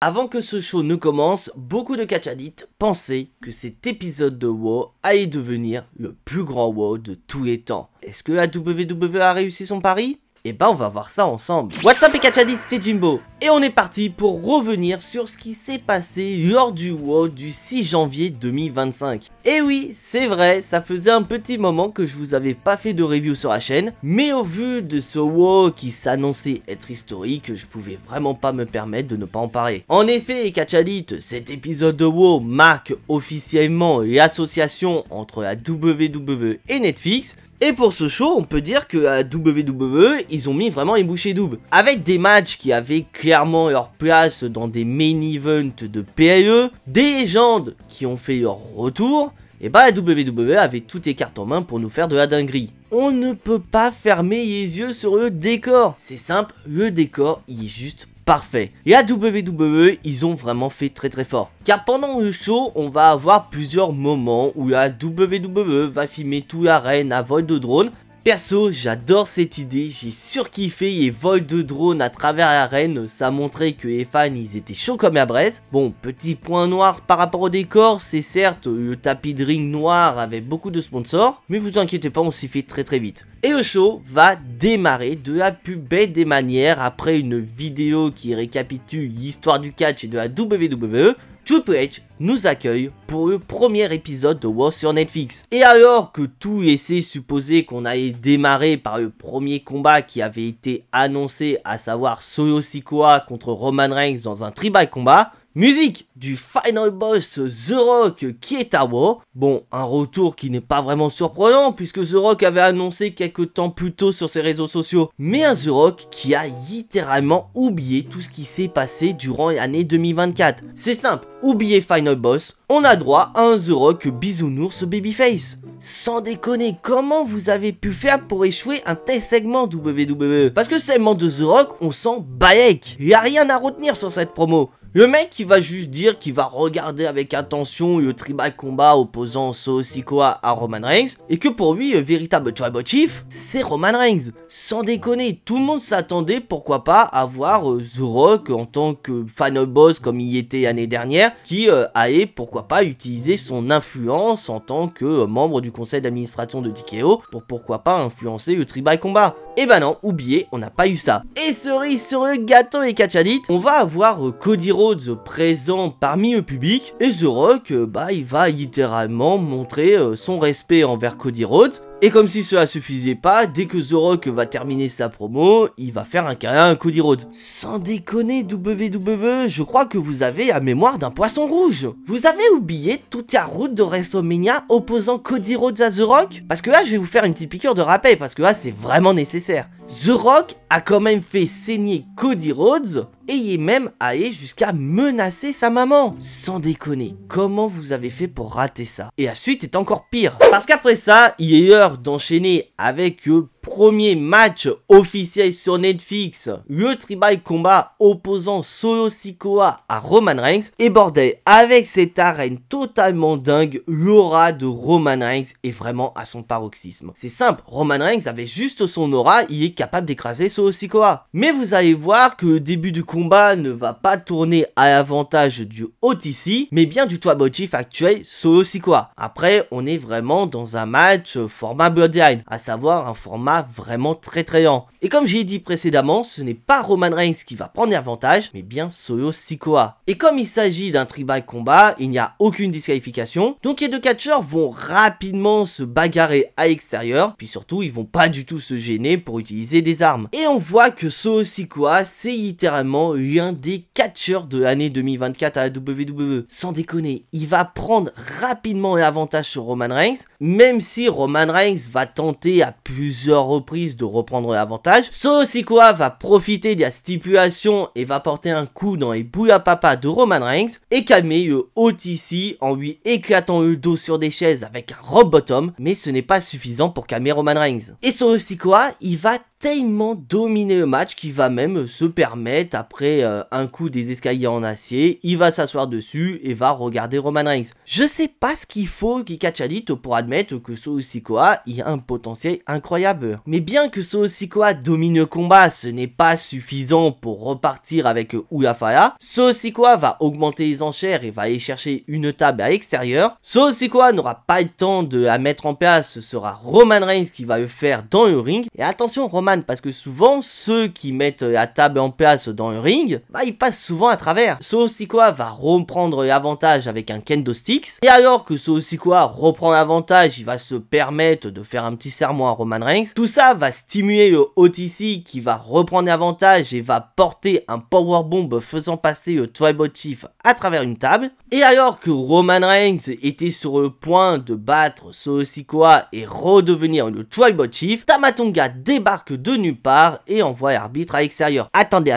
Avant que ce show ne commence, beaucoup de catch addicts pensaient que cet épisode de WoW allait devenir le plus grand WoW de tous les temps. Est-ce que la WWE a réussi son pari? Eh ben on va voir ça ensemble. What's up les catch addicts, c'est Jimbo. Et on est parti pour revenir sur ce qui s'est passé lors du WoW du 6 janvier 2025. Et oui, c'est vrai, ça faisait un petit moment que je vous avais pas fait de review sur la chaîne, mais au vu de ce WoW qui s'annonçait être historique, je pouvais vraiment pas me permettre de ne pas en parler. En effet, les catch addicts, cet épisode de WoW marque officiellement l'association entre la WWE et Netflix. Et pour ce show, on peut dire que à WWE, ils ont mis vraiment les bouchées doubles. Avec des matchs qui avaient clairement leur place dans des main events de PLE, des légendes qui ont fait leur retour, et bah la WWE avait toutes les cartes en main pour nous faire de la dinguerie. On ne peut pas fermer les yeux sur le décor. C'est simple, le décor, il est juste parfait. Et à WWE, ils ont vraiment fait très fort. Car pendant le show, on va avoir plusieurs moments où la WWE va filmer tout l'arène à vol de drone. Perso, j'adore cette idée, j'ai surkiffé les vols de drone à travers l'arène, ça montrait que les fans ils étaient chauds comme la braise. Bon, petit point noir par rapport au décor, c'est certes le tapis de ring noir avec beaucoup de sponsors, mais vous inquiétez pas, on s'y fait très vite. Et le show va démarrer de la plus belle des manières après une vidéo qui récapitule l'histoire du catch et de la WWE. Triple H nous accueille pour le premier épisode de WoW sur Netflix. Et alors que tout laissait supposer qu'on allait démarrer par le premier combat qui avait été annoncé, à savoir Solo Sikoa contre Roman Reigns dans un tribal combat, musique du final boss The Rock qui est à WoW. Bon, un retour qui n'est pas vraiment surprenant puisque The Rock avait annoncé quelques temps plus tôt sur ses réseaux sociaux. Mais un The Rock qui a littéralement oublié tout ce qui s'est passé durant l'année 2024. C'est simple, oubliez final boss, on a droit à un The Rock bisounours babyface. Sans déconner, comment vous avez pu faire pour échouer un tel segment WWE? Parce que le segment de The Rock, on sent balèque. Il n'y a rien à retenir sur cette promo. Le mec qui va juste dire qu'il va regarder avec attention le tribal combat opposant Solo Sikoa à Roman Reigns et que pour lui le véritable tribal chief c'est Roman Reigns. Sans déconner, tout le monde s'attendait pourquoi pas à voir The Rock en tant que final boss comme il était l'année dernière qui allait pourquoi pas utiliser son influence en tant que membre du conseil d'administration de TKO pour pourquoi pas influencer le tribal combat. Et bah non, oubliez, on n'a pas eu ça. Et cerise sur le gâteau et catch addicts, on va avoir Cody Rhodes présent parmi le public et The Rock, il va littéralement montrer son respect envers Cody Rhodes. Et comme si cela suffisait pas, dès que The Rock va terminer sa promo, il va faire un câlin à Cody Rhodes. Sans déconner WWE, je crois que vous avez la mémoire d'un poisson rouge. Vous avez oublié toute la route de WrestleMania opposant Cody Rhodes à The Rock? Parce que là, je vais vous faire une petite piqûre de rappel, parce que là, c'est vraiment nécessaire. The Rock a quand même fait saigner Cody Rhodes et il est même allé jusqu'à menacer sa maman. Sans déconner, comment vous avez fait pour rater ça? Et la suite est encore pire. Parce qu'après ça, il est l'heure d'enchaîner avec le premier match officiel sur Netflix, le tribal combat opposant Solo Sikoa à Roman Reigns. Et bordel, avec cette arène totalement dingue, l'aura de Roman Reigns est vraiment à son paroxysme. C'est simple, Roman Reigns avait juste son aura, il est capable d'écraser Solo Sikoa. Mais vous allez voir que le début du combat ne va pas tourner à l'avantage du OTC, mais bien du tribal chief actuel Solo Sikoa. Après, on est vraiment dans un match format Bloodline, à savoir un format vraiment très lent. Et comme j'ai dit précédemment, ce n'est pas Roman Reigns qui va prendre l'avantage, mais bien Solo Sikoa. Et comme il s'agit d'un tribal combat, il n'y a aucune disqualification, donc les deux catcheurs vont rapidement se bagarrer à l'extérieur, puis surtout ils vont pas du tout se gêner pour utiliser des armes. Et on voit que Solo Sikoa, c'est littéralement l'un des catcheurs de l'année 2024 à la WWE. Sans déconner, il va prendre rapidement l'avantage sur Roman Reigns, même si Roman Reigns va tenter à plusieurs reprises de reprendre l'avantage. Solo Sikoa va profiter de la stipulation et va porter un coup dans les bouillas papa de Roman Reigns et calmer le OTC en lui éclatant le dos sur des chaises avec un rock bottom, mais ce n'est pas suffisant pour calmer Roman Reigns. Et Solo Sikoa, il va tellement dominé le match qu'il va même se permettre, après un coup des escaliers en acier, il va s'asseoir dessus et va regarder Roman Reigns. Je sais pas ce qu'il faut Catch Addict pour admettre que Solo Sikoa y a un potentiel incroyable. Mais bien que Solo Sikoa domine le combat, ce n'est pas suffisant pour repartir avec Ulafaya. Solo Sikoa va augmenter les enchères et va aller chercher une table à l'extérieur. Solo Sikoa n'aura pas le temps de la mettre en place, ce sera Roman Reigns qui va le faire dans le ring. Et attention Roman, parce que souvent ceux qui mettent la table en place dans le ring, bah ils passent souvent à travers. Solo Sikoa va reprendre l'avantage avec un kendo sticks. Et alors que Solo Sikoa reprend l'avantage, il va se permettre de faire un petit sermon à Roman Reigns. Tout ça va stimuler le OTC qui va reprendre l'avantage et va porter un powerbomb faisant passer le Tribal Chief à travers une table. Et alors que Roman Reigns était sur le point de battre Solo Sikoa et redevenir le Tribal Chief, Tama Tonga débarque de nulle part et envoie l'arbitre à l'extérieur. Attendez.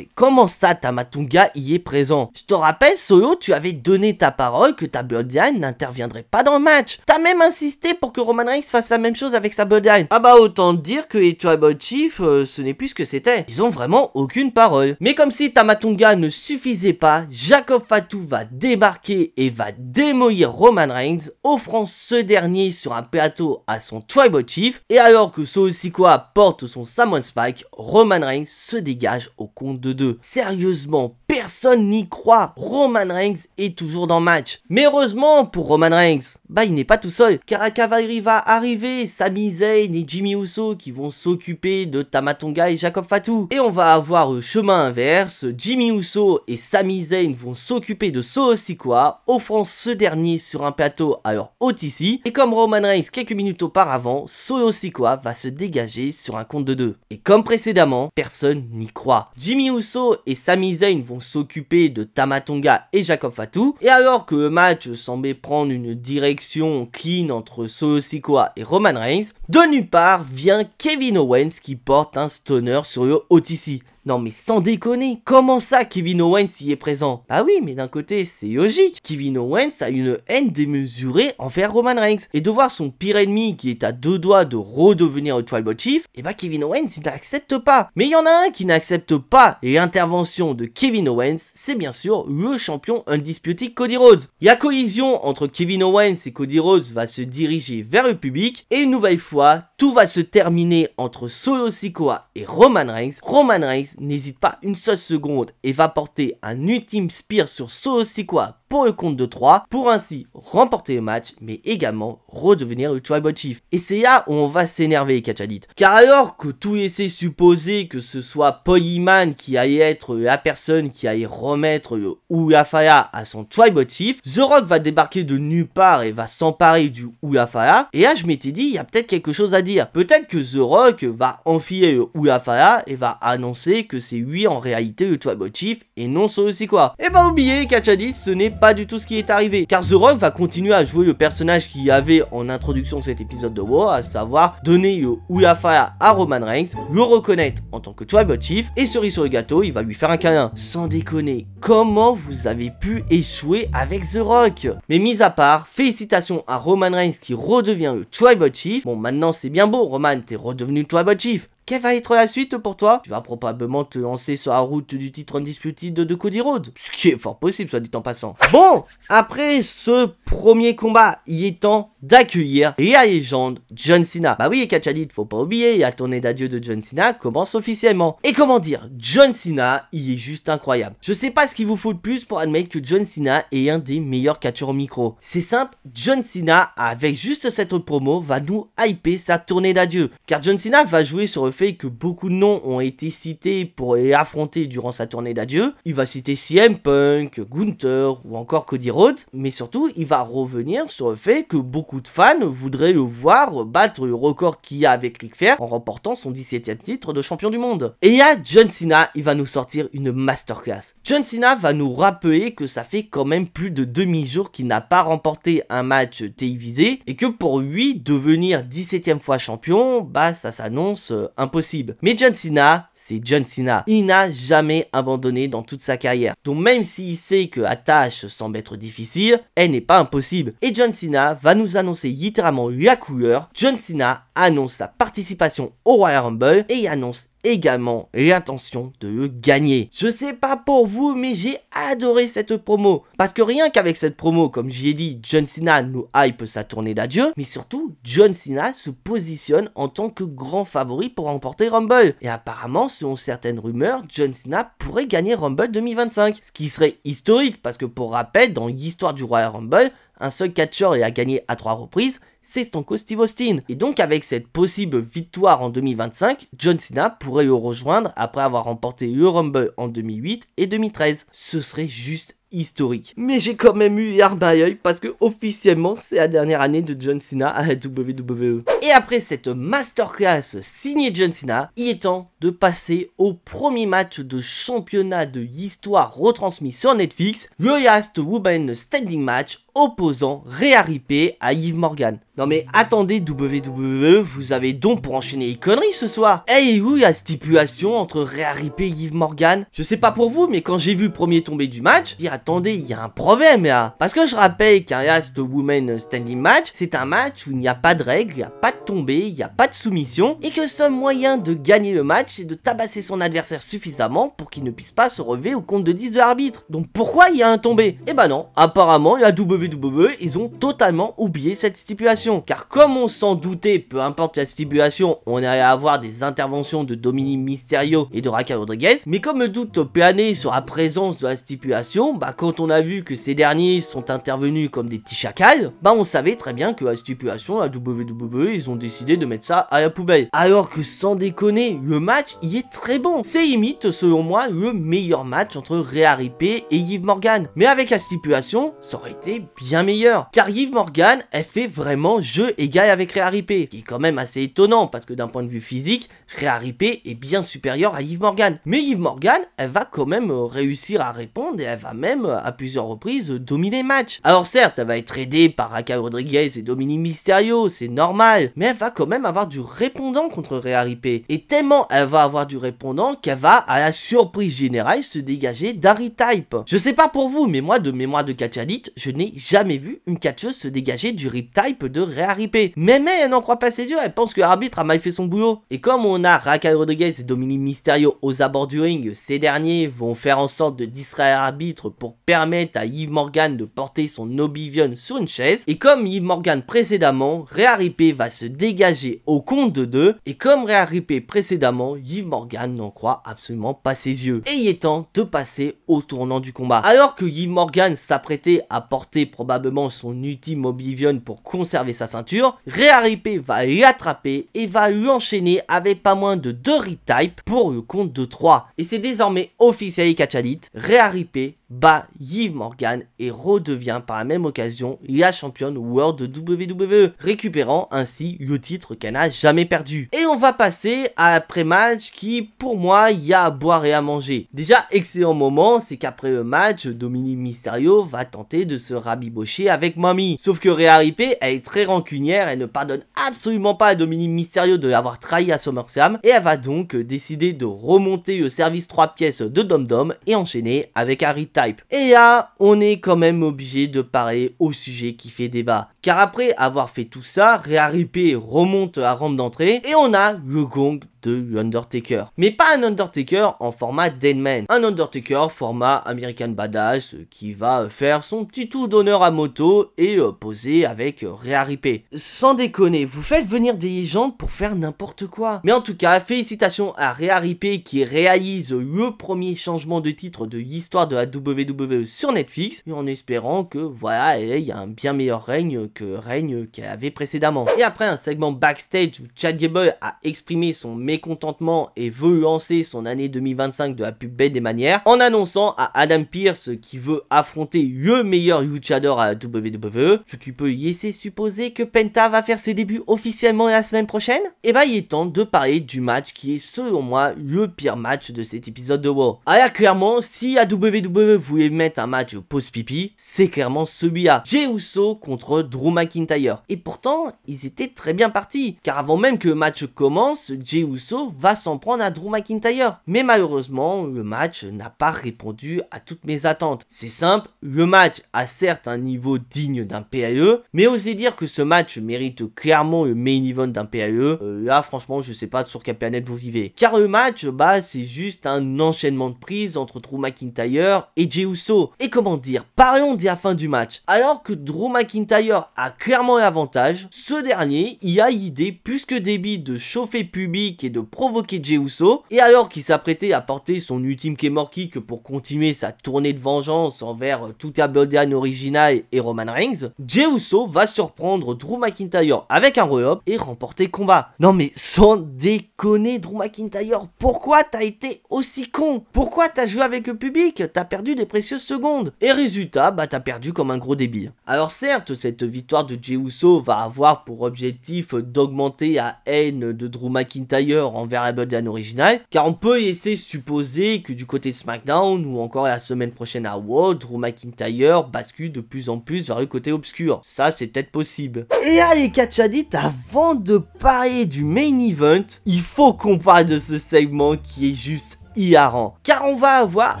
Comment ça Tama Tonga y est présent? Je te rappelle Solo, tu avais donné ta parole que ta Bloodline n'interviendrait pas dans le match. T'as même insisté pour que Roman Reigns fasse la même chose avec sa Bloodline. Ah bah autant dire que les Tribal Chiefs, ce n'est plus ce que c'était. Ils ont vraiment aucune parole. Mais comme si Tama Tonga ne suffisait pas, Jacob Fatu va débarquer et va démolir Roman Reigns, offrant ce dernier sur un plateau à son Tribal Chief. Et alors que Solo Sikoa porte son Samoan Spike, Roman Reigns se dégage au compte de 2. Sérieusement, personne n'y croit. Roman Reigns est toujours dans le match. Mais heureusement pour Roman Reigns, bah il n'est pas tout seul, car la cavalerie va arriver, Sami Zayn et Jimmy Uso qui vont s'occuper de Tama Tonga et Jacob Fatu. Et on va avoir le chemin inverse, Jimmy Uso et Sami Zayn vont s'occuper de Solo Sikoa, offrant ce dernier sur un plateau à leur OTC. Et comme Roman Reigns quelques minutes auparavant, Solo Sikoa va se dégager sur un compte de 2. Et comme précédemment, personne n'y croit. Jimmy Uso et Sami Zayn vont s'occuper de Tama Tonga et Jacob Fatu. Et alors que le match semblait prendre une direction clean entre Solo Sikoa et Roman Reigns, de nulle part vient Kevin Owens qui porte un stunner sur le OTC. Non mais sans déconner, comment ça Kevin Owens y est présent? Bah oui, mais d'un côté c'est logique, Kevin Owens a une haine démesurée envers Roman Reigns, et de voir son pire ennemi qui est à 2 doigts de redevenir le Tribal Chief, et bah Kevin Owens il n'accepte pas. Mais il y en a un qui n'accepte pas l'intervention de Kevin Owens, c'est bien sûr le champion undisputed Cody Rhodes. La collision entre Kevin Owens et Cody Rhodes va se diriger vers le public, et une nouvelle fois, tout va se terminer entre Solo Sikoa et Roman Reigns. Roman Reigns n'hésite pas une seule seconde et va porter un ultime spear sur Solo Sikoa pour le compte de 3, pour ainsi remporter le match, mais également redevenir le Tribal Chief. Et c'est là où on va s'énerver, Catch Addict. Car alors que tout laissait supposer que ce soit Paul Heyman qui allait être la personne qui allait remettre le Ulafaya à son Tribal Chief, The Rock va débarquer de nulle part et va s'emparer du Ulafaya. Et là, je m'étais dit, il y a peut-être quelque chose à dire. Peut-être que The Rock va enfiler le Ulafaya et va annoncer que c'est lui en réalité le Tribal Chief et non Solo Sikoa. Et bah oubliez, Catch Addict, ce n'est pas du tout ce qui est arrivé, car The Rock va continuer à jouer le personnage qu'il y avait en introduction de cet épisode de WoW, à savoir donner le Ulafaya à Roman Reigns, le reconnaître en tant que Tribal Chief, et cerise sur le gâteau, il va lui faire un câlin. Sans déconner, comment vous avez pu échouer avec The Rock? Mais mis à part, félicitations à Roman Reigns qui redevient le Tribal Chief. Bon, maintenant c'est bien beau, Roman, t'es redevenu le Tribal Chief. Quelle va être la suite pour toi? Tu vas probablement te lancer sur la route du titre undisputed de Cody Rhodes, ce qui est fort possible, soit dit en passant. Bon, après ce premier combat, il est temps d'accueillir la légende John Cena. Bah oui, Catch Addict, faut pas oublier, la tournée d'adieu de John Cena commence officiellement. Et comment dire, John Cena, il est juste incroyable. Je sais pas ce qu'il vous faut de plus pour admettre que John Cena est un des meilleurs catcheurs au micro. C'est simple, John Cena, avec juste cette promo, va nous hyper sa tournée d'adieu. Car John Cena va jouer sur le fait que beaucoup de noms ont été cités pour les affronter durant sa tournée d'adieu. Il va citer CM Punk, Gunther ou encore Cody Rhodes, mais surtout il va revenir sur le fait que beaucoup de fans voudraient le voir battre le record qu'il y a avec Ric Flair en remportant son 17e titre de champion du monde. Et là, John Cena, il va nous sortir une masterclass. John Cena va nous rappeler que ça fait quand même plus de demi-jour qu'il n'a pas remporté un match télévisé et que pour lui, devenir 17e fois champion, bah ça s'annonce impossible. Mais John Cena, c'est John Cena. Il n'a jamais abandonné dans toute sa carrière. Donc même s'il sait que la tâche semble être difficile, elle n'est pas impossible. Et John Cena va nous annoncer littéralement la couleur. John Cena annonce sa participation au Royal Rumble et annonce également l'intention de le gagner. Je sais pas pour vous, mais j'ai adoré cette promo. Parce que rien qu'avec cette promo, comme j'y ai dit, John Cena nous hype sa tournée d'adieu, mais surtout, John Cena se positionne en tant que grand favori pour remporter Rumble. Et apparemment, selon certaines rumeurs, John Cena pourrait gagner Rumble 2025. Ce qui serait historique, parce que pour rappel, dans l'histoire du Royal Rumble, un seul catcheur a gagné à 3 reprises, c'est Stone Cold Steve Austin. Et donc avec cette possible victoire en 2025, John Cena pourrait le rejoindre après avoir remporté le Rumble en 2008 et 2013. Ce serait juste historique. Mais j'ai quand même eu l'arme à l'œil parce que officiellement c'est la dernière année de John Cena à la WWE. Et après cette masterclass signée John Cena, il est temps de passer au premier match de championnat de l'histoire retransmis sur Netflix, le Last Woman Standing Match opposant Rhea Ripley à Liv Morgan. Non mais attendez WWE, vous avez donc pour enchaîner les conneries ce soir. Et où la stipulation entre Rhea Ripley et Liv Morgan? Je sais pas pour vous, mais quand j'ai vu le premier tomber du match, je dis attendez, il y a un problème là. Parce que je rappelle qu'un Last Woman Standing Match, c'est un match où il n'y a pas de règles, il n'y a pas de tombée, il n'y a pas de soumission, et que le seul moyen de gagner le match, c'est de tabasser son adversaire suffisamment pour qu'il ne puisse pas se relever au compte de 10 de l'arbitre. Donc pourquoi il y a un tombé? Eh ben non, apparemment la WWE, ils ont totalement oublié cette stipulation. Car comme on s'en doutait, peu importe la stipulation, on allait avoir des interventions de Dominic Mysterio et de Raquel Rodriguez. Mais comme le doute plané sur la présence de la stipulation, quand on a vu que ces derniers sont intervenus comme des petits chacals, on savait très bien que la stipulation, la WWE, ils ont décidé de mettre ça à la poubelle. Alors que sans déconner, le match, il est très bon. C'est limite, selon moi, le meilleur match entre Rhea Ripley et Liv Morgan. Mais avec la stipulation, ça aurait été bien meilleur. Car Liv Morgan, elle fait vraiment jeu égal avec Rhea Ripley. Qui est quand même assez étonnant, parce que d'un point de vue physique, Rhea Ripley est bien supérieure à Liv Morgan. Mais Liv Morgan, elle va quand même réussir à répondre et elle va même, à plusieurs reprises, dominer le match. Alors certes, elle va être aidée par Raquel Rodriguez et Dominic Mysterio, c'est normal. Mais elle va quand même avoir du répondant contre Rhea Ripley. Et tellement elle va avoir du répondant qu'elle va, à la surprise générale, se dégager d'R-Type. Je sais pas pour vous, mais moi, de mémoire de catch addict, je n'ai jamais vu une catcheuse se dégager du Rip-Type de Rhea Ripley. Mais elle n'en croit pas ses yeux, elle pense que l'arbitre a mal fait son boulot. Et comme on a Raquel Rodriguez et Dominic Mysterio aux abords du ring, ces derniers vont faire en sorte de distraire l'arbitre pour permettre à Liv Morgan de porter son Oblivion sur une chaise. Et comme Liv Morgan précédemment, Rhea Ripley va se dégager au compte de 2. Et comme Rhea Ripley précédemment, Liv Morgan n'en croit absolument pas ses yeux. Et il est temps de passer au tournant du combat. Alors que Liv Morgan s'apprêtait à porter probablement son ultime Oblivion pour conserver sa ceinture, Rhea Ripley va l'attraper et va l'enchaîner avec pas moins de 2 Rip-Type pour le compte de 3. Et c'est désormais officiel et catch addict, Rhea Ripley bat Liv Morgan et redevient par la même occasion la championne World de WWE, récupérant ainsi le titre qu'elle n'a jamais perdu. Et on va passer à l'après-match qui, pour moi, y a à boire et à manger. Déjà, excellent moment, c'est qu'après le match, Dominic Mysterio va tenter de se rabibocher avec Mommy. Sauf que Rhea Ripley, elle est très rancunière, elle ne pardonne absolument pas à Dominic Mysterio de l'avoir trahi à SummerSlam, et elle va donc décider de remonter le service 3 pièces de Dom Dom et enchaîner avec R-Type. Et là, on est quand même obligé de parler au sujet qui fait débat. Car après avoir fait tout ça, Rhea Ripley remonte la rampe d'entrée et on a le gong de l'Undertaker. Mais pas un Undertaker en format Deadman. Un Undertaker format American Badass qui va faire son petit tour d'honneur à moto et poser avec Rhea Ripley. Sans déconner, vous faites venir des légendes pour faire n'importe quoi. Mais en tout cas, félicitations à Rhea Ripley qui réalise le premier changement de titre de l'histoire de la WWE sur Netflix, et en espérant que voilà, il y a un bien meilleur règne que le règne qu'elle avait précédemment. Et après un segment backstage où Chad Gable a exprimé son mécontentement et veut lancer son année 2025 de la plus belle des manières, en annonçant à Adam Pearce qui veut affronter le meilleur luchador à la WWE, ce qui peut laisser supposer que Penta va faire ses débuts officiellement la semaine prochaine. Et bah il est temps de parler du match qui est selon moi le pire match de cet épisode de Raw. Alors clairement, si la WWE voulait mettre un match post-pipi, c'est clairement celui-là. Jey Uso contre Drew Drew McIntyre. Et pourtant, ils étaient très bien partis, car avant même que le match commence, Jey Uso va s'en prendre à Drew McIntyre. Mais malheureusement, le match n'a pas répondu à toutes mes attentes. C'est simple, le match a certes un niveau digne d'un PAE, mais oser dire que ce match mérite clairement le main event d'un PAE, là franchement je sais pas sur quelle planète vous vivez. Car le match, c'est juste un enchaînement de prises entre Drew McIntyre et Jey Uso. Et comment dire, parlons de la fin du match. Alors que Drew McIntyre a clairement l'avantage, ce dernier y a l'idée plus que débile de chauffer le public et de provoquer Jey Uso, et alors qu'il s'apprêtait à porter son ultime Claymore Kick pour continuer sa tournée de vengeance envers toute la Bloodline originale et Roman Reigns, Jey Uso va surprendre Drew McIntyre avec un roll-up et remporter le combat. Non mais sans déconner Drew McIntyre, pourquoi t'as été aussi con? Pourquoi t'as joué avec le public? T'as perdu des précieuses secondes. Et résultat, t'as perdu comme un gros débile. Alors certes, cette victoire de Jey Uso va avoir pour objectif d'augmenter la haine de Drew McIntyre envers la Bloodline originale, car on peut laisser supposer que du côté de SmackDown ou encore la semaine prochaine à Raw, Drew McIntyre bascule de plus en plus vers le côté obscur. Ça, c'est peut-être possible. Et là, les catch addicts, avant de parler du main event, il faut qu'on parle de ce segment qui est juste hilarant. Car on va avoir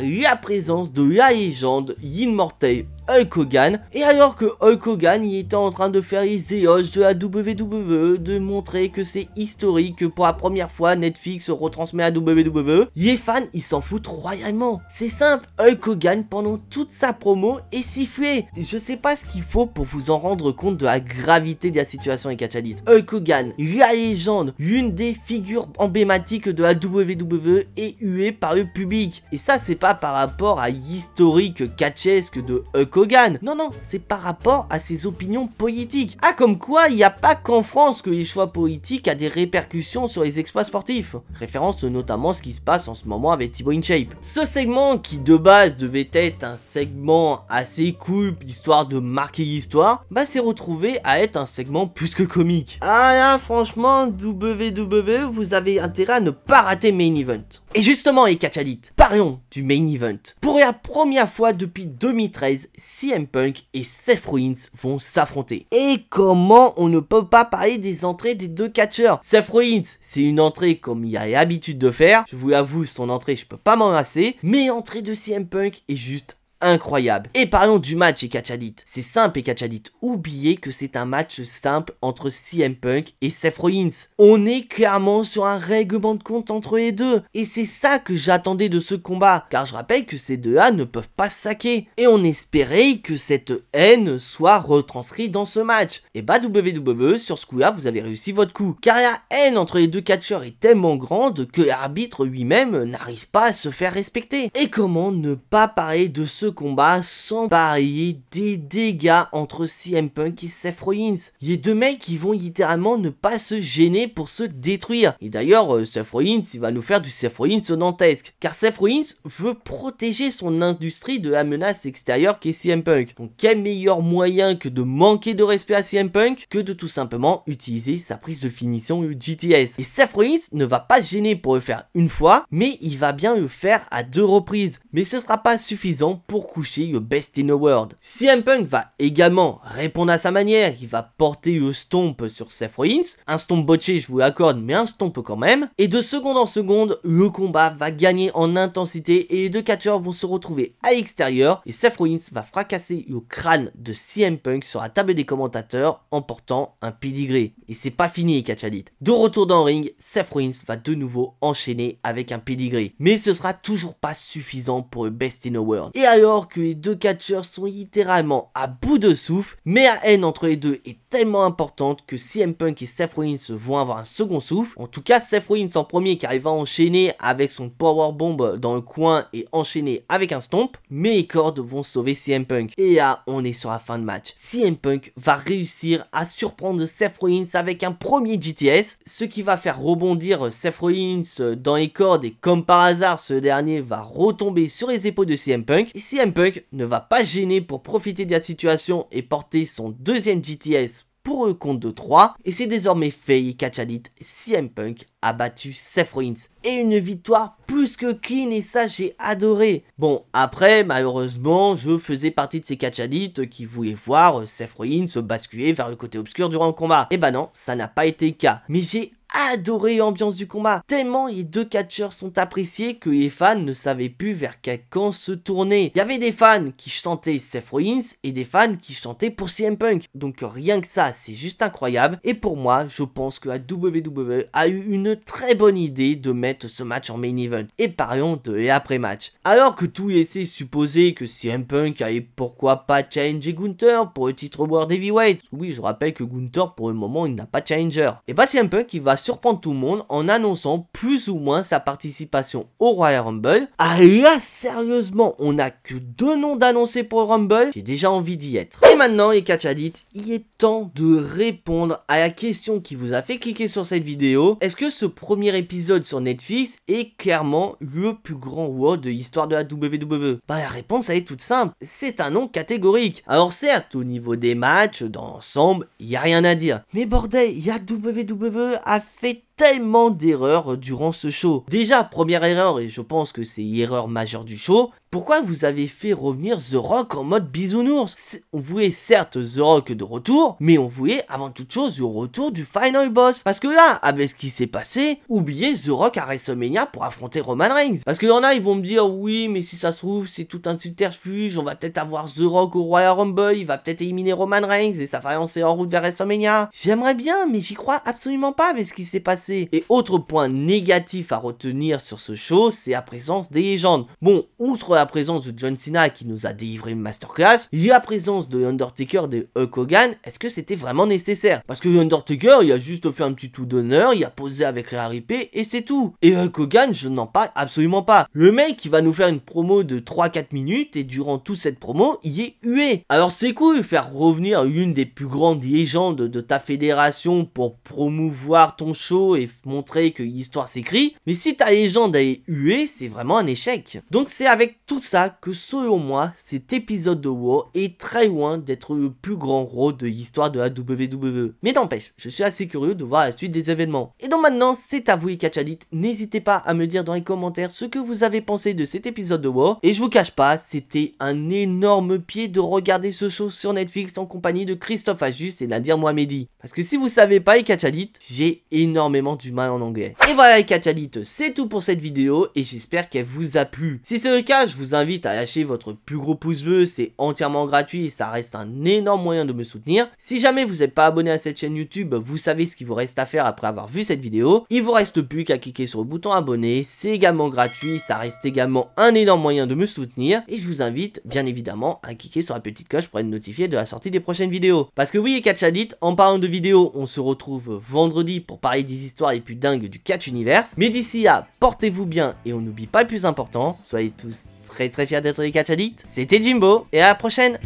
la présence de la légende Immortel Hulk Hogan, et alors que Hulk Hogan il était en train de faire les éloges de la WWE, de montrer que c'est historique, que pour la première fois Netflix retransmet la WWE, les fans ils s'en foutent royalement. C'est simple, Hulk Hogan pendant toute sa promo est sifflé. Je sais pas ce qu'il faut pour vous en rendre compte de la gravité de la situation et catch addicts. Hulk Hogan, la légende, l'une des figures emblématiques de la WWE est huée par le public. Et ça c'est pas par rapport à l'historique catchesque de Hulk Hogan. Non, non, c'est par rapport à ses opinions politiques. Ah, comme quoi, il n'y a pas qu'en France que les choix politiques a des répercussions sur les exploits sportifs. Référence notamment ce qui se passe en ce moment avec Thibaut InShape. Ce segment, qui de base devait être un segment assez cool, histoire de marquer l'histoire, s'est retrouvé à être un segment plus que comique. Ah là, franchement, WWE, vous avez intérêt à ne pas rater Main Event. Et justement, les catch addicts, parlons du Main Event. Pour la première fois depuis 2013, CM Punk et Seth Rollins vont s'affronter. Et comment on ne peut pas parler des entrées des deux catcheurs? Seth Rollins, c'est une entrée comme il a l'habitude de faire. Je vous l'avoue, son entrée, je peux pas m'en lasser. Mais l'entrée de CM Punk est juste incroyable. Et parlons du match et catch addicts. C'est simple et catch addicts. Oubliez que c'est un match simple entre CM Punk et Seth Rollins. On est clairement sur un règlement de compte entre les deux. Et c'est ça que j'attendais de ce combat. Car je rappelle que ces deux-là ne peuvent pas se saquer. Et on espérait que cette haine soit retranscrite dans ce match. Et WWE, sur ce coup-là, vous avez réussi votre coup. Car la haine entre les deux catcheurs est tellement grande que l'arbitre lui-même n'arrive pas à se faire respecter. Et comment ne pas parler de ce combat sans parler des dégâts entre CM Punk et Seth Rollins? Il y a deux mecs qui vont littéralement ne pas se gêner pour se détruire. Et d'ailleurs, Seth Rollins, il va nous faire du Seth Rollins dantesque. Car Seth Rollins veut protéger son industrie de la menace extérieure qu'est CM Punk. Donc quel meilleur moyen que de manquer de respect à CM Punk que de tout simplement utiliser sa prise de finition GTS. Et Seth Rollins ne va pas se gêner pour le faire une fois, mais il va bien le faire à 2 reprises. Mais ce sera pas suffisant pour coucher le best in the world. CM Punk va également répondre à sa manière. Il va porter le stomp sur Seth Rollins. Un stomp botché, je vous l'accorde, mais un stomp quand même. Et de seconde en seconde, le combat va gagner en intensité et les deux catcheurs vont se retrouver à l'extérieur. Et Seth Rollins va fracasser le crâne de CM Punk sur la table des commentateurs en portant un pedigree. Et c'est pas fini les catch addicts. De retour dans le ring, Seth Rollins va de nouveau enchaîner avec un pedigree. Mais ce sera toujours pas suffisant pour le best in the world. Et alors que les deux catcheurs sont littéralement à bout de souffle, mais la haine entre les deux est tellement importante que CM Punk et Seth Rollins vont avoir un second souffle. En tout cas, Seth Rollins en premier car il va enchaîner avec son powerbomb dans le coin et enchaîner avec un stomp, mais les cordes vont sauver CM Punk. Et là, on est sur la fin de match. CM Punk va réussir à surprendre Seth Rollins avec un premier GTS, ce qui va faire rebondir Seth Rollins dans les cordes et comme par hasard, ce dernier va retomber sur les épaules de CM Punk. Et CM Punk ne va pas gêner pour profiter de la situation et porter son deuxième GTS pour le compte de 3 et c'est désormais fait et Catch Addict, CM Punk a battu Seth Rollins et une victoire plus que clean et ça j'ai adoré. Bon après malheureusement je faisais partie de ces Catch Addicts qui voulaient voir Seth Rollins se basculer vers le côté obscur durant le combat. Et bah non, ça n'a pas été le cas, mais j'ai adoré l'ambiance du combat, tellement les deux catcheurs sont appréciés que les fans ne savaient plus vers quel camp se tourner. Il y avait des fans qui chantaient Seth Rollins et des fans qui chantaient pour CM Punk, donc rien que ça c'est juste incroyable et pour moi je pense que la WWE a eu une très bonne idée de mettre ce match en main event. Et parlons de l'après-match. Alors que tout laissait supposer que CM Punk allait pourquoi pas challenger Gunther pour le titre World Heavyweight, oui je rappelle que Gunther pour le moment il n'a pas de challenger, et bah CM Punk il va surprendre tout le monde en annonçant plus ou moins sa participation au Royal Rumble. Ah là sérieusement on n'a que 2 noms d'annoncés pour le Rumble, j'ai déjà envie d'y être. Et maintenant les Catch Addicts, il est temps de répondre à la question qui vous a fait cliquer sur cette vidéo. Est-ce que ce premier épisode sur Netflix est clairement le plus grand WoW de l'histoire de la WWE? Bah la réponse elle est toute simple, c'est un nom catégorique. Alors certes au niveau des matchs, dans l'ensemble, il n'y a rien à dire. Mais bordel, la WWE a fait tellement d'erreurs durant ce show. Déjà, première erreur, et je pense que c'est l'erreur majeure du show, pourquoi vous avez fait revenir The Rock en mode bisounours? On voulait certes The Rock de retour, mais on voulait avant toute chose le retour du Final Boss. Parce que là, avec ce qui s'est passé, oubliez The Rock à WrestleMania pour affronter Roman Reigns. Parce qu'il y en a, ils vont me dire, oui, mais si ça se trouve, c'est tout un subterfuge, on va peut-être avoir The Rock au Royal Rumble, il va peut-être éliminer Roman Reigns et ça va lancer en route vers WrestleMania. J'aimerais bien, mais j'y crois absolument pas avec ce qui s'est passé. Et autre point négatif à retenir sur ce show, c'est la présence des légendes. Bon, outre la présence de John Cena qui nous a délivré une masterclass, il y a la présence de Undertaker, de Hulk Hogan. Est-ce que c'était vraiment nécessaire? Parce que Undertaker, il a juste fait un petit tout d'honneur, il a posé avec Rhea Ripley et c'est tout. Et Hulk Hogan, je n'en parle absolument pas. Le mec, il va nous faire une promo de 3-4 minutes et durant toute cette promo, il est hué. Alors c'est cool faire revenir une des plus grandes légendes de ta fédération pour promouvoir ton show et montrer que l'histoire s'écrit, mais si ta légende est huée, c'est vraiment un échec. Donc c'est avec tout ça que selon moi, cet épisode de WoW est très loin d'être le plus grand rôle de l'histoire de la WWE. Mais n'empêche, je suis assez curieux de voir la suite des événements. Et donc maintenant, c'est à vous les Catch Addicts, n'hésitez pas à me dire dans les commentaires ce que vous avez pensé de cet épisode de WoW, et je vous cache pas, c'était un énorme pied de regarder ce show sur Netflix en compagnie de Christophe Ajus et Nadir Mohamedi. Parce que si vous savez pas les Catch Addicts, j'ai énormément du mal en anglais. Et voilà les Catch Addicts, c'est tout pour cette vidéo et j'espère qu'elle vous a plu. Si c'est le cas, je vous invite à lâcher votre plus gros pouce bleu, c'est entièrement gratuit et ça reste un énorme moyen de me soutenir. Si jamais vous n'êtes pas abonné à cette chaîne YouTube, vous savez ce qu'il vous reste à faire après avoir vu cette vidéo. Il vous reste plus qu'à cliquer sur le bouton abonner, c'est également gratuit, ça reste également un énorme moyen de me soutenir. Et je vous invite bien évidemment à cliquer sur la petite cloche pour être notifié de la sortie des prochaines vidéos. Parce que oui les Catch Addicts, en parlant de vidéos, on se retrouve vendredi pour parler des histoires les plus dingues du Catch Universe. Mais d'ici là, portez-vous bien et on n'oublie pas le plus important, soyez tous très fiers d'être les Catch Addicts. C'était Jimbo et à la prochaine.